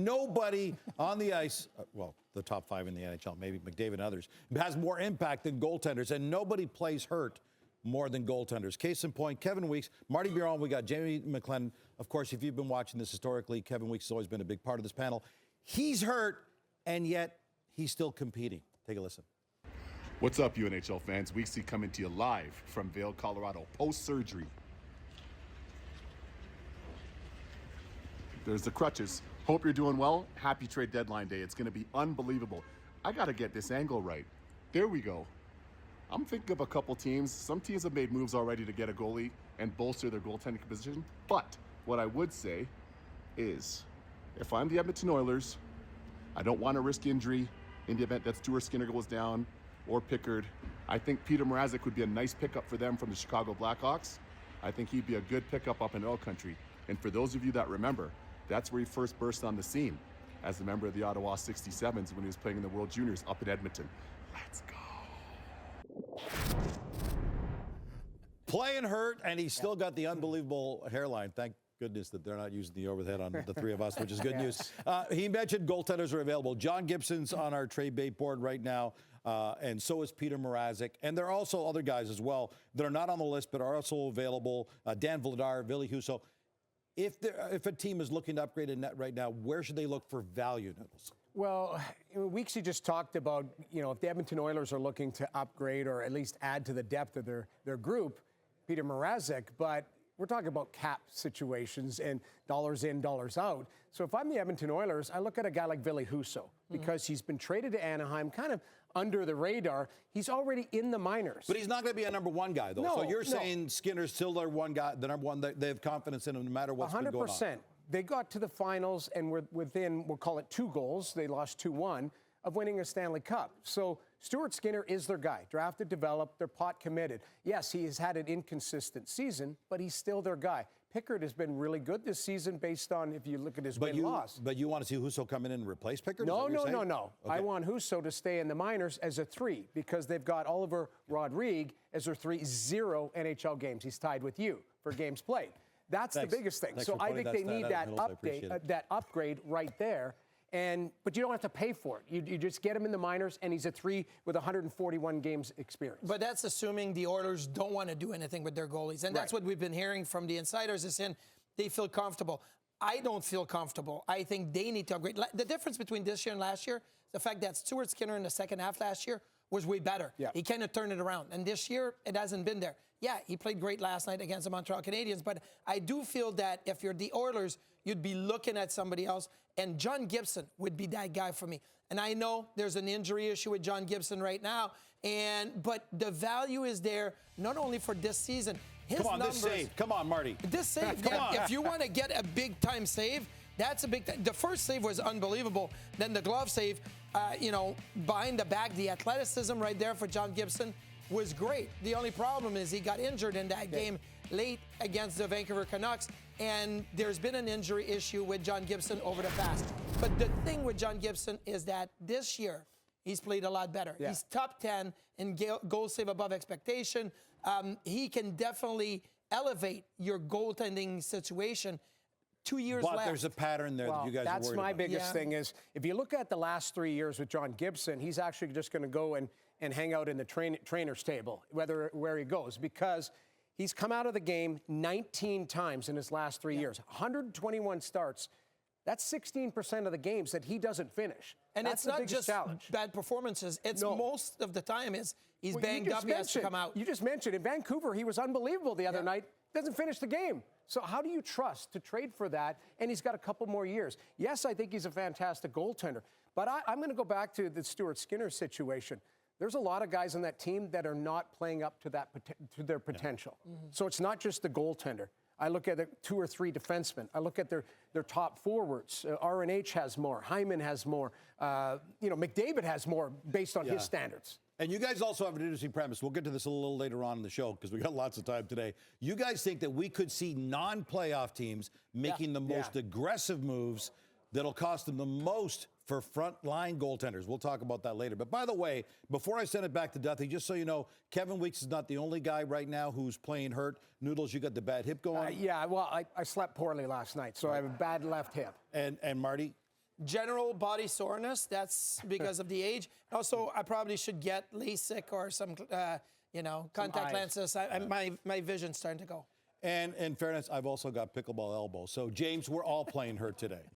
Nobody on the ice, well, the top 5 in the NHL, maybe McDavid and others, has more impact than goaltenders, and nobody plays hurt more than goaltenders. Case in point, Kevin Weeks, Marty Biron, we got Jamie McLennan. Of course, if you've been watching this historically, Kevin Weeks has always been a big part of this panel. He's hurt, and yet he's still competing. Take a listen. What's up, UNHL fans? Weeksy coming to you live from Vail, Colorado, post-surgery. There's the crutches. Hope you're doing well. Happy trade deadline day. It's going to be unbelievable. I got to get this angle right. There we go. I'm thinking of a couple teams. Some teams have made moves already to get a goalie and bolster their goaltending position. But what I would say is, if I'm the Edmonton Oilers, I don't want to risk injury in the event that Stuart Skinner goes down or Pickard. I think Peter Mrazek would be a nice pickup for them from the Chicago Blackhawks. I think he'd be a good pickup up in Oil Country. And for those of you that remember, that's where he first burst on the scene as a member of the Ottawa 67s when he was playing in the World Juniors up at Edmonton. Let's go. Playing hurt, and he's still got the unbelievable hairline. Thank goodness that they're not using the overhead on the three of us, which is good news. He mentioned goaltenders are available. John Gibson's on our trade bait board right now, and so is Peter Mrazek. And there are also other guys as well that are not on the list but are also available. Dan Vladar, Ville Husso. If a team is looking to upgrade a net right now, where should they look for value, Noodles? Well, Weeksy just talked about, if the Edmonton Oilers are looking to upgrade or at least add to the depth of their group, Peter Mrazek, but we're talking about cap situations and dollars in, dollars out. So if I'm the Edmonton Oilers, I look at a guy like Ville Husso because he's been traded to Anaheim kind of under the radar. He's already in the minors. But he's not going to be a number one guy, though. No, so you're saying Skinner's still their one guy, the number one, they have confidence in him no matter what's been going on. 100%. They got to the finals and were within, we'll call it 2 goals. They lost 2-1 of winning a Stanley Cup. So Stuart Skinner is their guy. Drafted, developed, they're pot committed. Yes, he has had an inconsistent season, but he's still their guy. Pickard has been really good this season based on, if you look at his win-loss. But you want to see Husso come in and replace Pickard? No. Okay. I want Husso to stay in the minors as a 3 because they've got Oliver Rodrigue as their 3, 0 NHL games. He's tied with you for games played. That's the biggest thing. So I think they need that upgrade right there. But you don't have to pay for it. You just get him in the minors, and he's a 3 with 141 games experience. But that's assuming the Oilers don't want to do anything with their goalies. And that's what we've been hearing from the insiders is saying they feel comfortable. I don't feel comfortable. I think they need to upgrade. The difference between this year and last year is the fact that Stuart Skinner in the second half last year was way better. Yeah. He kind of turned it around. And this year, it hasn't been there. Yeah, he played great last night against the Montreal Canadiens, but I do feel that if you're the Oilers, you'd be looking at somebody else, and John Gibson would be that guy for me. And I know there's an injury issue with John Gibson right now, but the value is there not only for this season. His numbers, this save. Come on, Marty. This save, if you want to get a big-time save, that's a big thing. The first save was unbelievable. Then the glove save, behind the back, the athleticism right there for John Gibson was great. The only problem is he got injured in that game late against the Vancouver Canucks, and there's been an injury issue with John Gibson over the past. But the thing with John Gibson is that this year he's played a lot better. He's top 10 in goal save above expectation. He can definitely elevate your goaltending situation. 2 years left. But there's a pattern there that you guys are worried about. That's my biggest thing is, if you look at the last 3 years with John Gibson, he's actually just going to go and hang out in the trainer's table, where he goes, because he's come out of the game 19 times in his last 3 years. 121 starts. That's 16% of the games that he doesn't finish. And that's it's not just bad performances. It's most of the time he's banged up, he has to come out. You just mentioned in Vancouver, he was unbelievable the other night. Doesn't finish the game. So how do you trust to trade for that? And he's got a couple more years. Yes, I think he's a fantastic goaltender. But I'm going to go back to the Stuart Skinner situation. There's a lot of guys on that team that are not playing up to their potential. Yeah. So it's not just the goaltender. I look at the 2 or 3 defensemen. I look at their top forwards. RNH has more. Hyman has more. McDavid has more based on his standards. And you guys also have an interesting premise. We'll get to this a little later on in the show because we got lots of time today. You guys think that we could see non-playoff teams making the most aggressive moves that'll cost them the most for front-line goaltenders. We'll talk about that later. But by the way, before I send it back to Duthie, just so you know, Kevin Weeks is not the only guy right now who's playing hurt. Noodles, you got the bad hip going? Well, I slept poorly last night, so I have a bad left hip. And Marty? general body soreness. That's because of the age. Also, I probably should get LASIK or some, contact eyes. lenses. My vision's starting to go. And in fairness, I've also got pickleball elbow. So, James, we're all playing hurt today.